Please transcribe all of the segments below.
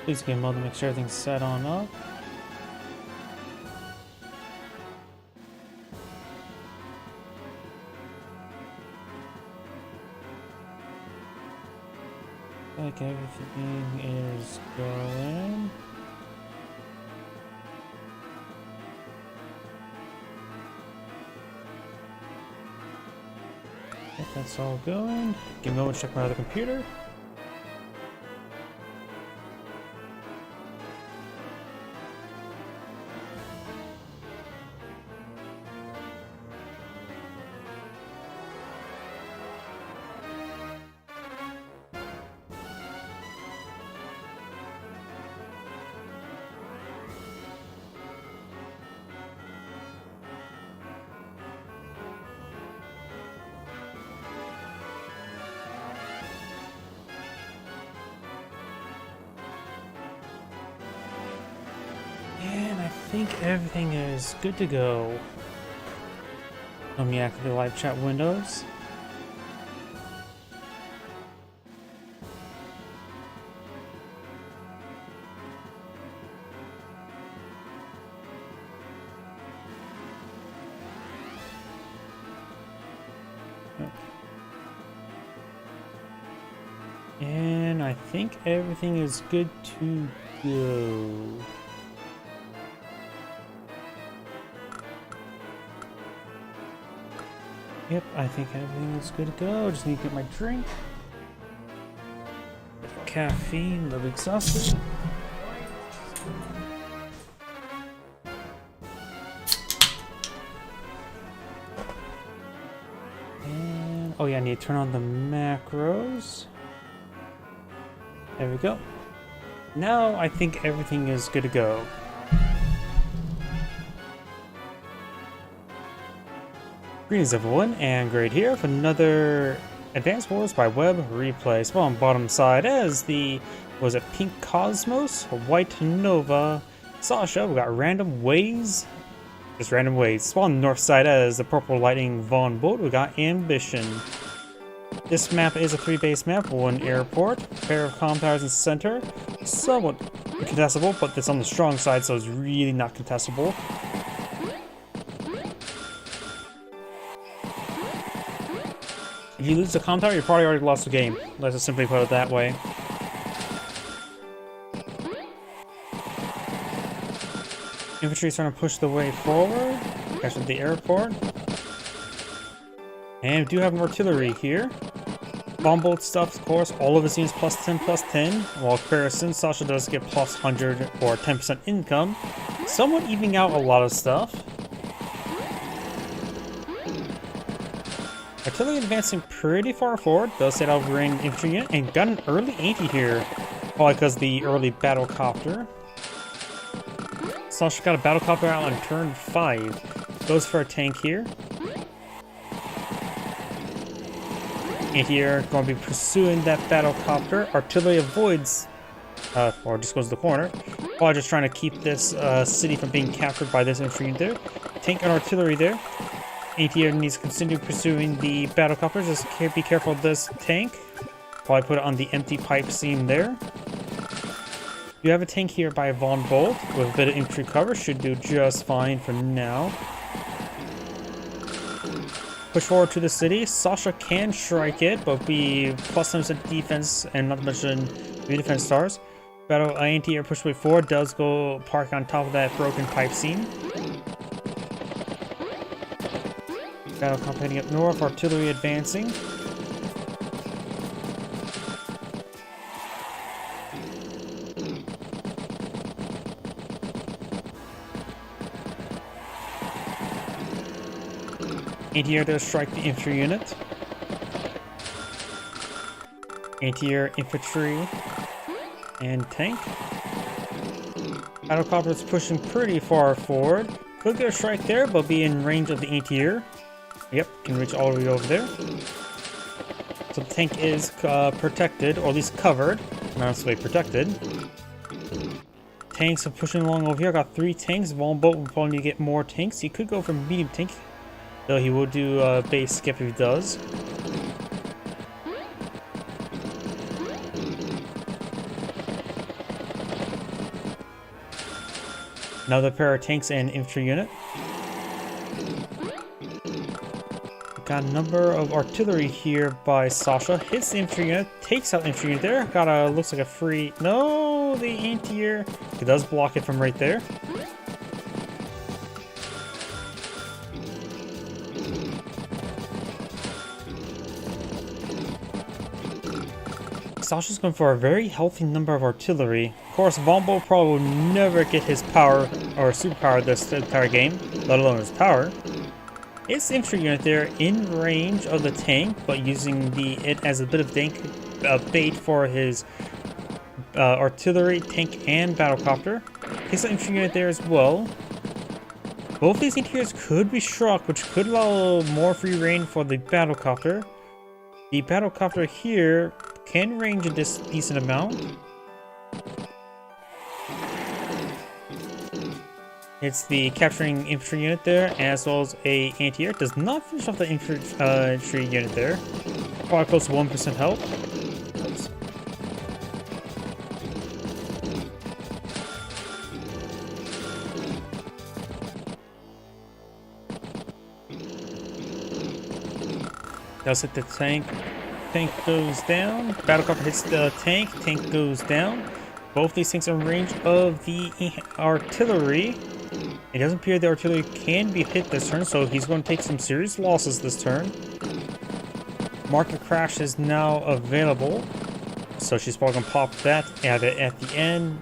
Please game mode to make sure everything's set on up. Like everything is going. Yep, that's all going. Give me a moment to check my other computer. And I think everything is good to go. Let me activate the live chat windows. And I think everything is good to go. Yep, I think everything is good to go. Just need to get my drink. Caffeine, a little exhausted. And oh yeah, I need to turn on the macros. There we go. Now I think everything is good to go. Greetings everyone, and Great here for another Advanced Wars by Web replay. So on bottom side as the, was it Pink Cosmos, White Nova, Sasha, we got Random Ways, just Random Ways. So on the north side as the Purple Lightning Von Bolt, we got Ambition. This map is a 3-base map, one airport, pair of comm towers in the center, somewhat contestable, but it's on the strong side, so it's really not contestable. If you lose the comm tower, you probably already lost the game. Let's just simply put it that way. Infantry is trying to push the way forward. Actually, the airport. And we do have artillery here. Bomb bolt stuff, of course, all of it seems plus 10, while comparison, Sasha does get plus 100 or 10% income, somewhat evening out a lot of stuff. Artillery advancing pretty far forward, does set out rain infantry unit, and got an early anti here, probably because the early battlecopter. Sasha got a battlecopter out on turn 5, goes for a tank here. And here, going to be pursuing that battlecopter. Artillery avoids, or just goes to the corner, while just trying to keep this city from being captured by this infantry unit there. Tank and artillery there. Anti-air needs to continue pursuing the battlecopter. Just be careful of this tank. Probably put it on the empty pipe seam there. You have a tank here by Von Bolt with a bit of infantry cover. Should do just fine for now. Push forward to the city. Sasha can strike it, but be plus 10% defense and not to mention new defense stars. Battle anti-air push way forward does go park on top of that broken pipe seam. Battle comp heading up north, artillery advancing. Anti-air does strike the infantry unit. Anti-air infantry and tank. Battlecopter is pushing pretty far forward. Could get a strike there, but be in range of the anti-air. Yep, can reach all the way over there. So the tank is protected, or at least covered. Not necessarily protected. Tanks are pushing along over here. I got 3 tanks. Von Bolt will probably need to get more tanks. He could go for medium tank. Though he will do base skip if he does. Another pair of tanks and infantry unit. Got a number of artillery here by Sasha. Hits the infantry unit, takes out the infantry unit there. Got a, looks like a free, no, the anti-air. It does block it from right there. Sasha's going for a very healthy number of artillery. Of course, Vombo probably will never get his power or superpower this entire game, let alone his power. It's the infantry unit there in range of the tank, but using it as a bit of bait for his artillery, tank, and battlecopter. Hits the infantry unit there as well. Both these interiors could be struck, which could allow more free reign for the battlecopter. The battlecopter here can range a decent amount. It's the capturing infantry unit there, as well as a anti-air. Does not finish off the infantry unit there. Probably close to 1% health. Oops. Does hit the tank. Tank goes down. Battlecopter hits the tank. Tank goes down. Both these things are in range of the artillery. It doesn't appear the artillery can be hit this turn, so he's going to take some serious losses this turn. Market Crash is now available, so she's probably going to pop that at the end,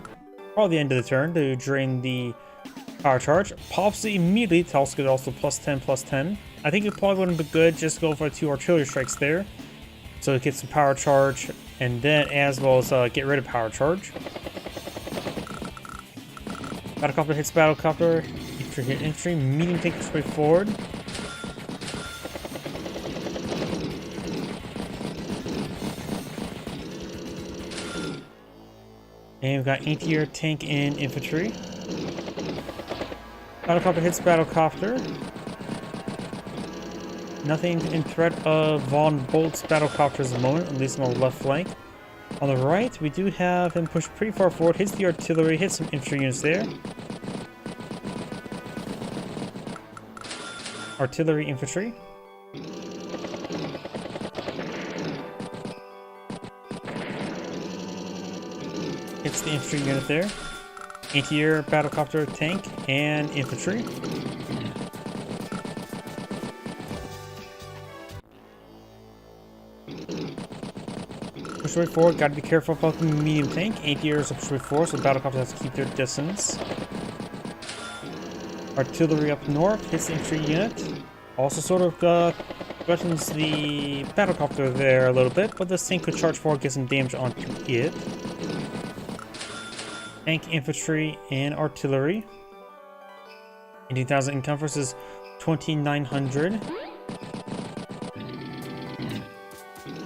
probably the end of the turn, to drain the power charge. Pops it immediately to also get also +10/+10. I think it probably wouldn't be good just to go for 2 artillery strikes there, so it gets some power charge, and then as well as get rid of power charge. Battlecopter hits battlecopter, infantry hit infantry, medium tank straight forward. And we've got anti-air, tank, and infantry. Battlecopter hits battlecopter. Nothing in threat of Von Bolt's battlecopters at the moment, at least on the left flank. On the right, we do have him pushed pretty far forward, hits the artillery, hits some infantry units there. Artillery, infantry. Hits the infantry unit there. Anti-air, battlecopter, tank, and infantry. Push way forward, gotta be careful about the medium tank. Anti-airs are push way forward, so the battlecopter has to keep their distance. Artillery up north, hits the infantry unit. Also sort of threatens the battlecopter there a little bit, but this tank could charge forward, get some damage onto it. Tank, infantry, and artillery. 18,000 income versus 2,900.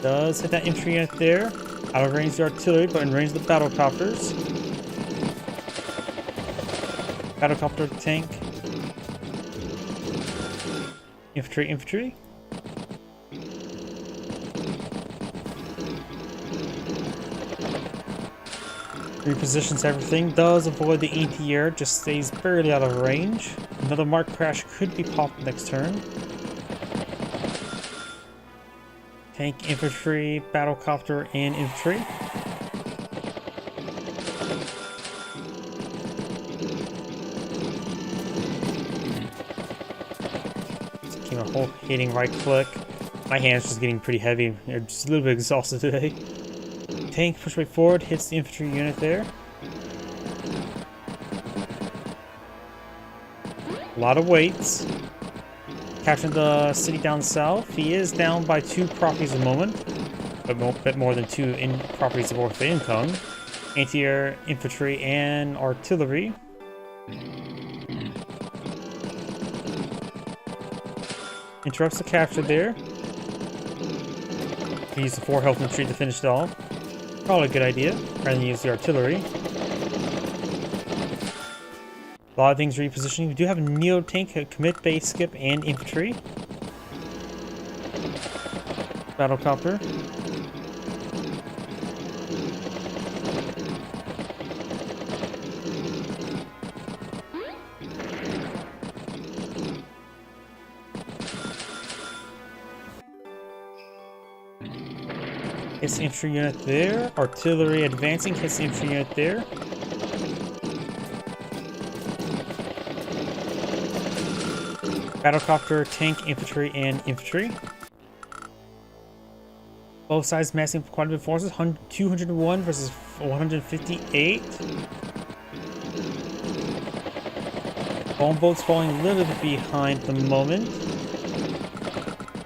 Does hit that infantry unit there. Out of range the artillery, but in range the battlecopters. Battlecopter, tank. Infantry, infantry. Repositions everything. Does avoid the anti-air, just stays barely out of range. Another mark crash could be popped next turn. Tank, infantry, battlecopter, and infantry. Keep a whole hitting right click. My hand's just getting pretty heavy. I'm just a little bit exhausted today. Tank push right forward, hits the infantry unit there. A lot of weights. Capturing the city down south. He is down by 2 properties at the moment, but a bit more than 2 properties worth of income. Anti-air, infantry, and artillery. Interrupts the capture there. He used the 4 health infantry to finish it off. Probably a good idea, rather than use the artillery. A lot of things repositioning. We do have a Neo tank, a commit, base, skip, and infantry. Battlecopter. Hits the infantry unit there. Artillery advancing, hits the infantry unit there. Battlecopter, tank, infantry, and infantry. Both sides massing quite a bit of forces. 201 versus 158. Bomb boats falling a little bit behind at the moment.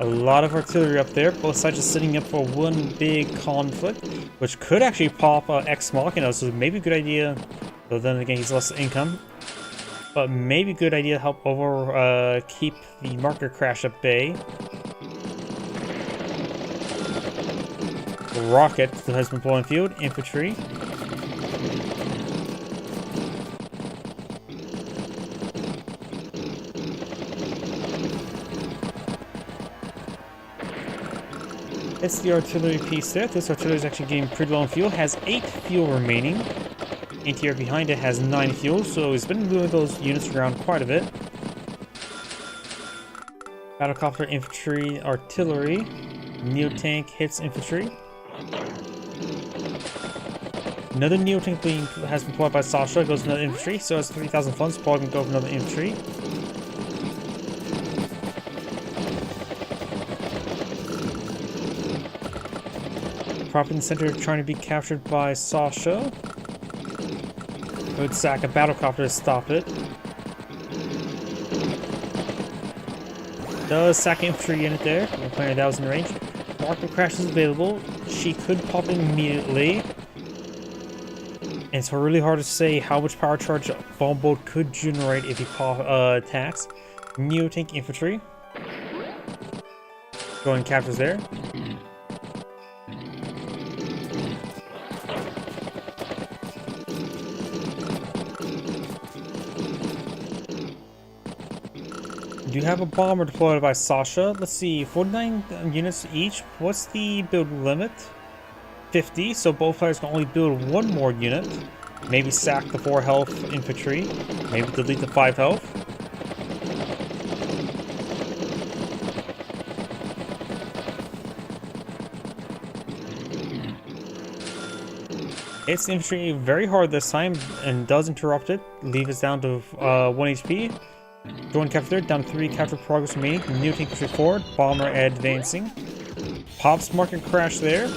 A lot of artillery up there. Both sides just sitting up for one big conflict, which could actually pop Ex Machina, so maybe a good idea. But then again, he's less income. But maybe a good idea to help keep the marker crash at bay. Rocket has been pulling field. Infantry. It's the artillery piece there. This artillery is actually getting pretty low on fuel. Has 8 fuel remaining. Anti-air behind it has 9 fuel, so he's been moving those units around quite a bit. Battlecopter, infantry, artillery. Neo-tank hits infantry. Another Neo-tank has been deployed by Sasha. Goes to another infantry, so it's 3,000 funds. Probably going to go for another infantry. Property in the center trying to be captured by Sasha. Would sack a battlecopter to stop it. Does sack an infantry unit there. We're playing that was in range. Marker crash is available. She could pop in immediately. And it's really hard to say how much power charge a bomb boat could generate if he attacks. Neo-tank infantry. Going captures there. Do have a bomber deployed by Sasha. Let's see, 49 units each. What's the build limit? 50, so both players can only build one more unit. Maybe sack the 4 health infantry. Maybe delete the 5 health. Hits the infantry very hard this time and does interrupt it. Leave us down to 1 HP. Join capture down 3 capture progress remaining. New tank infantry forward. Bomber advancing. Pops market crash there.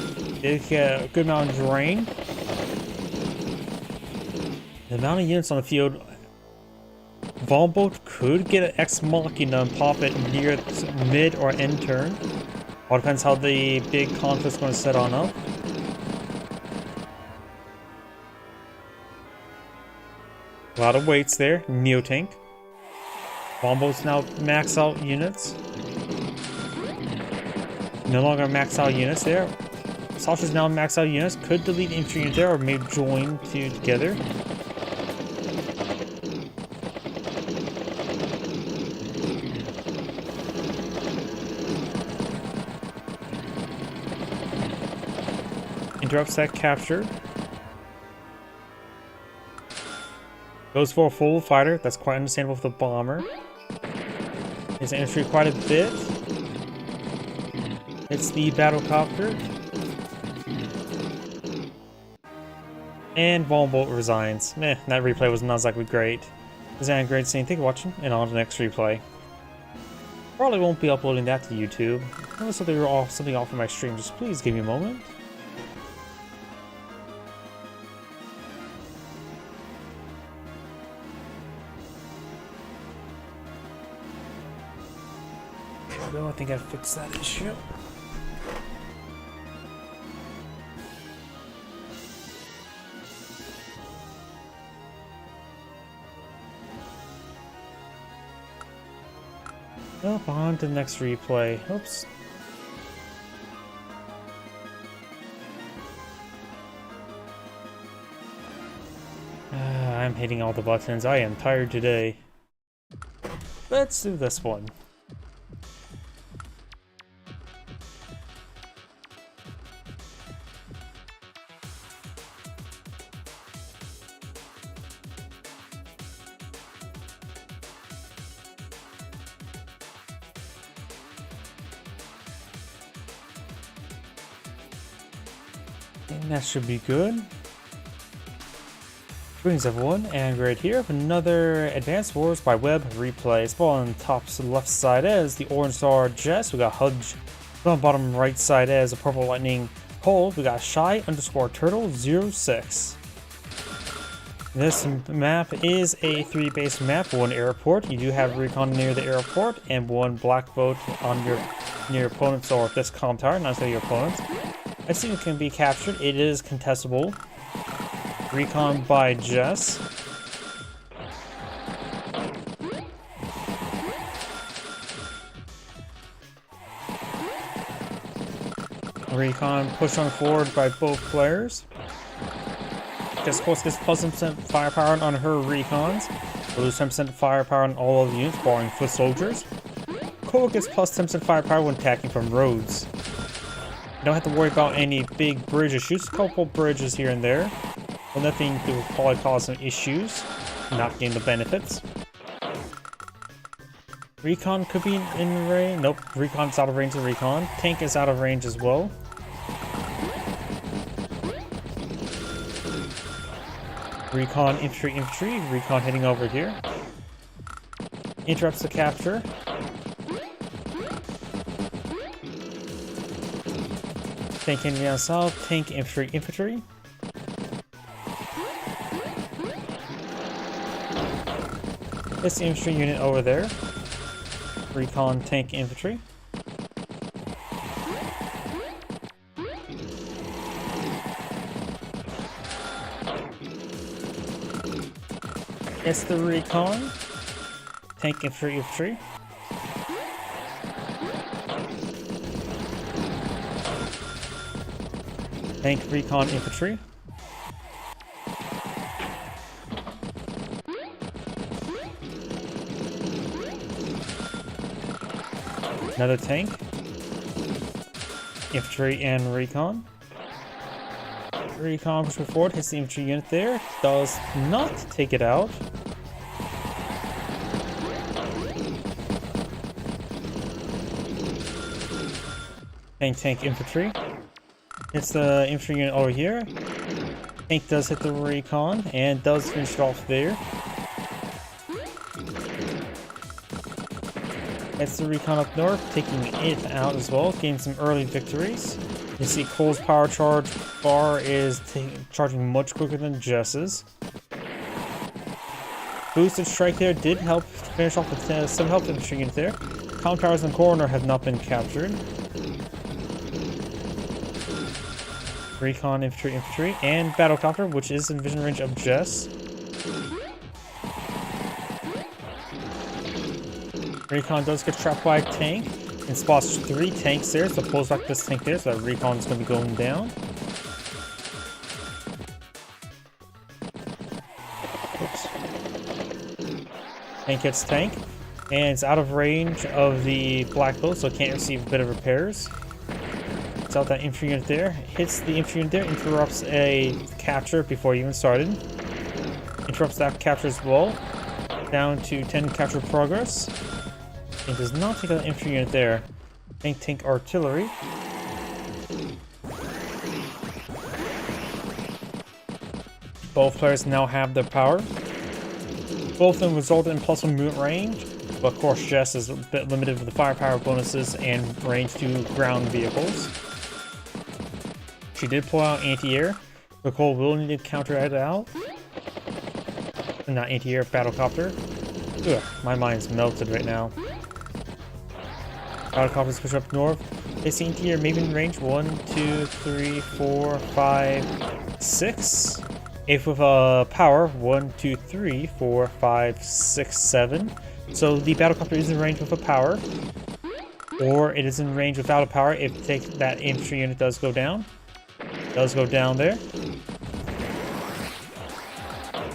Did get a good amount of drain. The amount of units on the field. Bomb boat could get an Ex Machina and pop it near mid or end turn. All depends how the big conflict's going to set on up. A lot of weights there. Neo tank. Bomb boats now max out units. No longer max out units there. Sasha's now max out units. Could delete infantry unit there or maybe join two together. Interrupts that capture. Goes for a full fighter. That's quite understandable for the bomber. His infantry quite a bit. It's the battlecopter. And bomb boat resigns. Meh, that replay was not exactly great. This is a great scene. Thank you for watching, and on to the next replay. Probably won't be uploading that to YouTube. Unless something off of my stream, just please give me a moment. I think I fixed that issue. Oh, on to the next replay. Oops. I'm hitting all the buttons. I am tired today. Let's do this one. And that should be good. Greetings everyone, and right here for another Advanced Wars by Web replay. Spawn on the top left side as the Orange Star Jess, we got Hudge. On the bottom right side as the Purple Lightning Cold, we got Shy_Turtle06. This map is a 3-base map, one airport. You do have recon near the airport and one black boat on your near opponents, or if this comm tower, not necessarily your opponents. I think it can be captured. It is contestable. Recon by Jess. Recon pushed on forward by both players. Jess, of course, gets plus 10% firepower on her recons. We'll lose 10% firepower on all of the units, barring foot soldiers. Cole gets plus 10% firepower when attacking from roads. You don't have to worry about any big bridge issues. A couple bridges here and there. Well, nothing that will probably cause some issues. Not getting the benefits. Recon could be in range. Nope, Recon's out of range of Recon. Tank is out of range as well. Recon, infantry. Recon heading over here. Interrupts the capture. Tank heading down south. Tank, infantry. This infantry unit over there. Recon, tank, infantry. It's the recon. Tank, infantry. Tank, recon, infantry. Another tank. Infantry and recon. Recon pushing forward, hits the infantry unit there. Does not take it out. Tank, infantry. Hits the infantry unit over here. Tank does hit the recon and does finish it off there. Hits the recon up north, taking it out as well, getting some early victories. You see Cole's power charge bar is charging much quicker than Jess's. Boosted strike there did help finish off with some help infantry unit there. Comm towers in the corner have not been captured. Recon, infantry, and battlecopter, which is in vision range of Jess. Recon does get trapped by a tank and spots 3 tanks there, so pulls back this tank there, so that recon is going to be going down. Oops. Tank hits tank, and it's out of range of the black bolt, so it can't receive a bit of repairs. It's out that infantry unit there, hits the infantry unit there, interrupts a capture before it even started. Interrupts that capture as well, down to 10 capture progress. It does not take out the infantry unit there. Tank, artillery. Both players now have their power. Both of them resulted in +1 movement range, but of course Jess is a bit limited with the firepower bonuses and range to ground vehicles. She did pull out anti-air. Nicole will need to counter it out. Not anti-air, battlecopter. Ugh, my mind's melted right now. Battlecopters push up north. They see anti-air maybe in range 1, 2, 3, 4, 5, 6. If with a power 1, 2, 3, 4, 5, 6, 7. So the battlecopter is in range with a power, or it is in range without a power if that infantry unit does go down. Does go down there.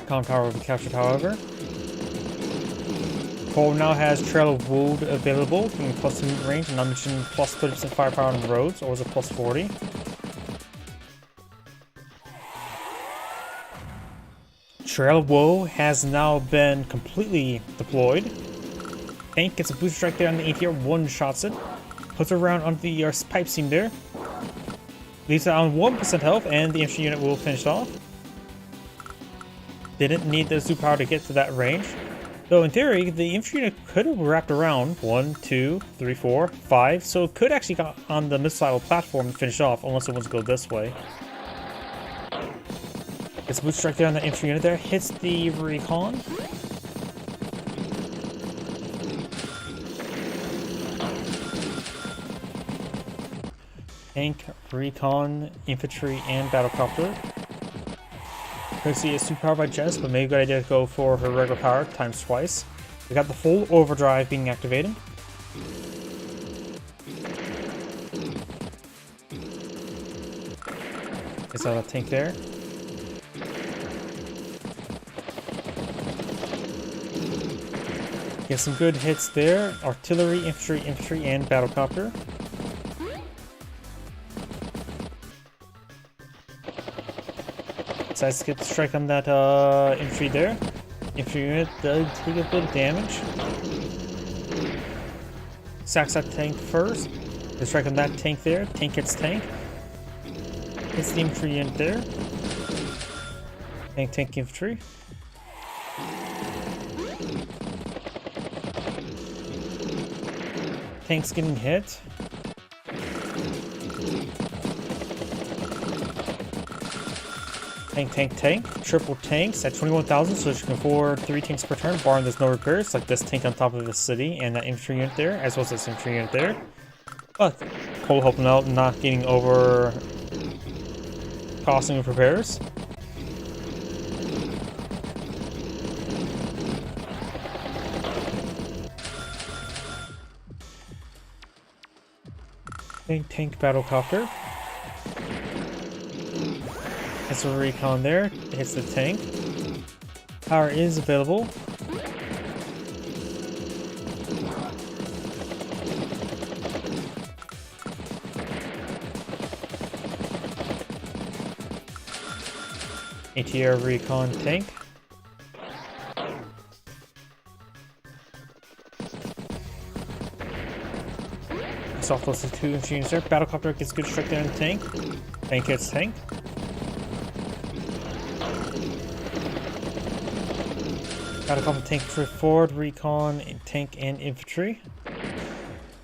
Comm tower will be captured, however. Cole now has Trail of Wood available, giving +2 range, and I mentioned plus 30% firepower on the roads, or was it plus 40? Trail of Woe has now been completely deployed. Tank gets a booster strike there on the ATR, one-shots it. Puts it around on the pipe seam there. Leaves it on 1% health, and the infantry unit will finish off. Didn't need the superpower to get to that range. Though in theory, the infantry unit could have wrapped around 1, 2, 3, 4, 5, so it could actually got on the missile platform and finish off, unless it wants to go this way. Gets a boost strike there on the infantry unit there, hits the recon. Tank, recon, infantry, and battlecopter. Could see a superpower by Jess, but maybe a good idea to go for her regular power times twice. We got the full overdrive being activated. Is that a tank there? Get some good hits there. Artillery, infantry, and battlecopter. Decides to get the strike on that infantry there. Infantry unit does take a bit of damage. Sacks that tank first. The strike on that tank there. Tank hits tank. Hits the infantry unit there. Tank infantry. Tank's getting hit. Tank. Triple tanks at 21,000, so she can afford 3 tanks per turn, barring there's no repairs, like this tank on top of the city and that infantry unit there, as well as this infantry unit there. But Cole helping out, not getting over costing of repairs. Tank battlecopter. Hits a recon there. Hits the tank. Power is available. ATR recon tank. Soft those 2 infantry units there. Battlecopter gets good strike there in the tank. Tank hits tank. Battlecopter tank forward, recon, tank, and infantry.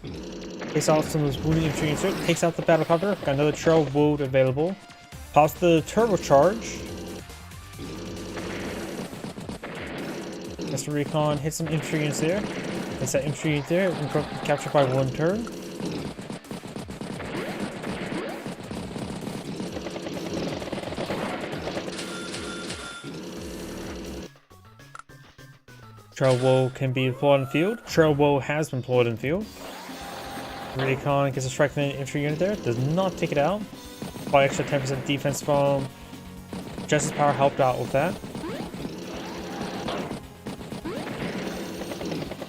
Takes out some of those wounded infantry units there. Takes out the battlecopter. Got another trail wound available. Pops the turbocharge. That's the recon. Hits some infantry units there. Hits that infantry unit there. Captured by 1 turn. Trail woe can be deployed in field. Trail woe has been deployed in field. Recon gets a strike from the infantry unit there. Does not take it out. By extra 10% defense from Jess's power helped out with that.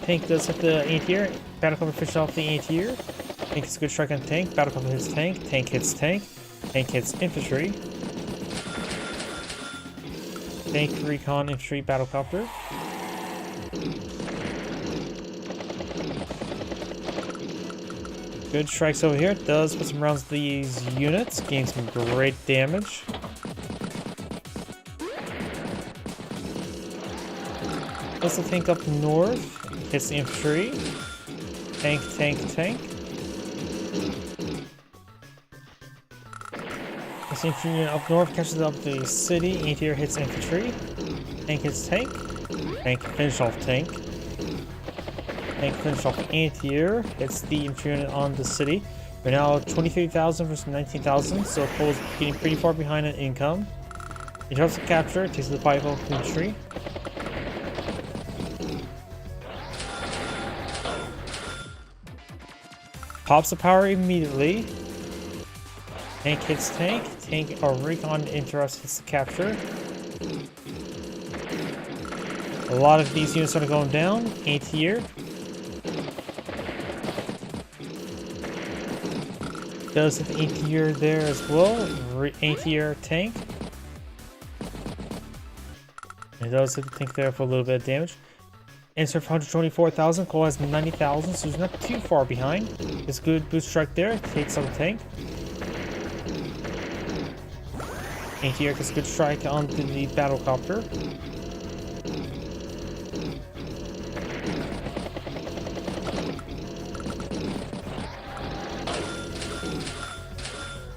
Tank does hit the anti-air. Battlecopter finishes off the anti-air. Tank gets a good strike on tank. Battlecopter hits tank. Tank hits tank. Tank hits infantry. Tank, recon, infantry, battlecopter. Good strikes over here. Does put some rounds to these units. Gains some great damage. Hits the tank up north. Hits the infantry. Tank. This infantry unit up north catches up the city. Anti-air hits infantry. Tank hits tank. Tank finish off tank. Tank finish off anti-air. Hits the infantry unit on the city. We're now 23,000 versus 19,000, so Cole's getting pretty far behind in income. He tries to capture, takes the 5 infantry. Pops the power immediately. Tank hits tank. Tank or recon interrupts hits the capture. A lot of these units are going down. Anti-air. Does hit the anti-air there as well. Anti-air tank. It does hit the tank there for a little bit of damage. Insert for 124,000. Cole has 90,000, so he's not too far behind. It's good boost strike there. Takes out the tank. Anti-air gets a good strike onto the battlecopter.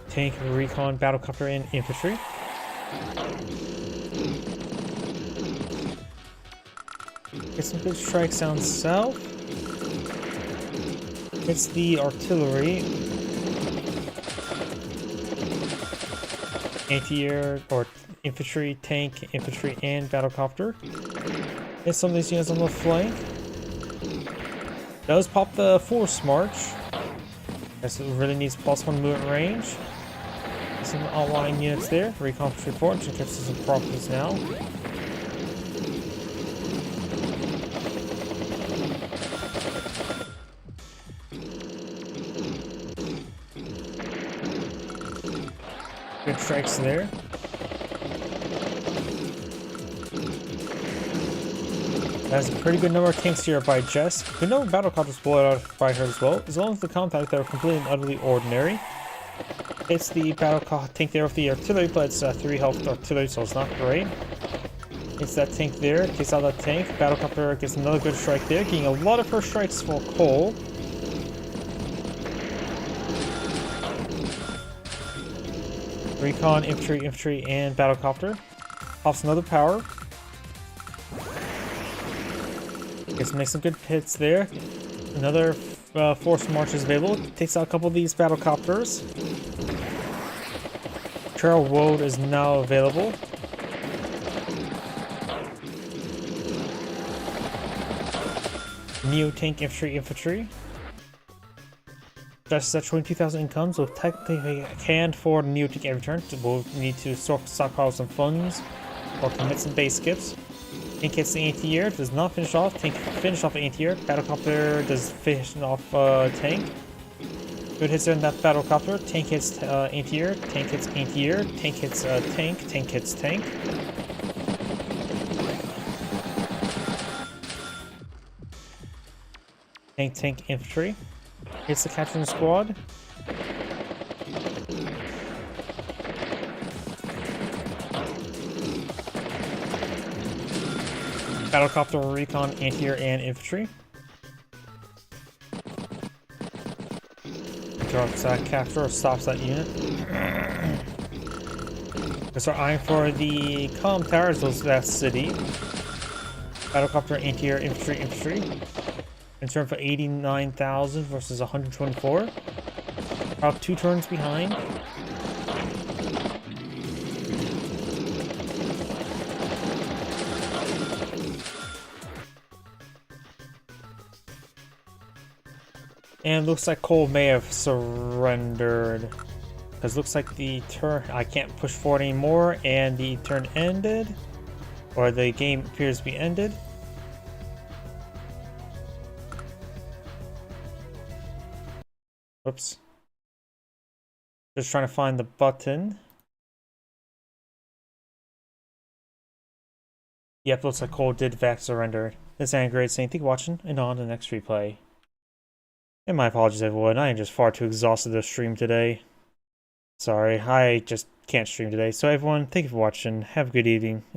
Tank, recon, battlecopter, and infantry. Get some good strikes down south. It's the artillery. Anti-air or infantry, tank, infantry, and battlecopter. Hit some of these units on the flank. Does pop the force march. Guess it really needs +1 movement range. Some outlying units there. Recon report. Should catch some properties now. Good strikes there. That's a pretty good number of tanks here by Jess. Good number of battlecopters blown out by her as well, as long as the combat that are completely and utterly ordinary. It's the battle tank there with the artillery, but it's 3 health artillery, so it's not great. It's that tank there, takes out that tank. Battlecopter gets another good strike there, getting a lot of first strikes for Cole. Recon, infantry, and battlecopter. Pops another power. Gets to make some good hits there. Another force march is available. Takes out a couple of these battlecopters. Trail Road is now available. Neo tank infantry. Just at 22,000 income, so technically canned for Neo tank every turn. We'll need to stockpile some funds or commit some base skips. Tank hits the anti-air, does not finish off. Tank finish off the anti-air. Battlecopter does finish off tank. Good hits there in that battlecopter. Tank hits anti-air. Tank hits anti-air. Tank hits tank. Tank hits tank. Tank infantry. Hits the capturing squad. Battlecopter, recon, anti-air, and infantry. Drops that capture, stops that unit. We start eyeing for the comm towers, those that city. Battlecopter, anti-air, infantry. In turn for 89,000 versus 124. About 2 turns behind. And looks like Cole may have surrendered. Because looks like the turn, I can't push forward anymore, and the turn ended. Or the game appears to be ended. Whoops. Just trying to find the button. Yep, looks like Cole did back surrender. This is Great saying thank you for watching, and on to the next replay. And my apologies everyone, I am just far too exhausted to stream today. Sorry, I just can't stream today. So everyone, thank you for watching, have a good evening.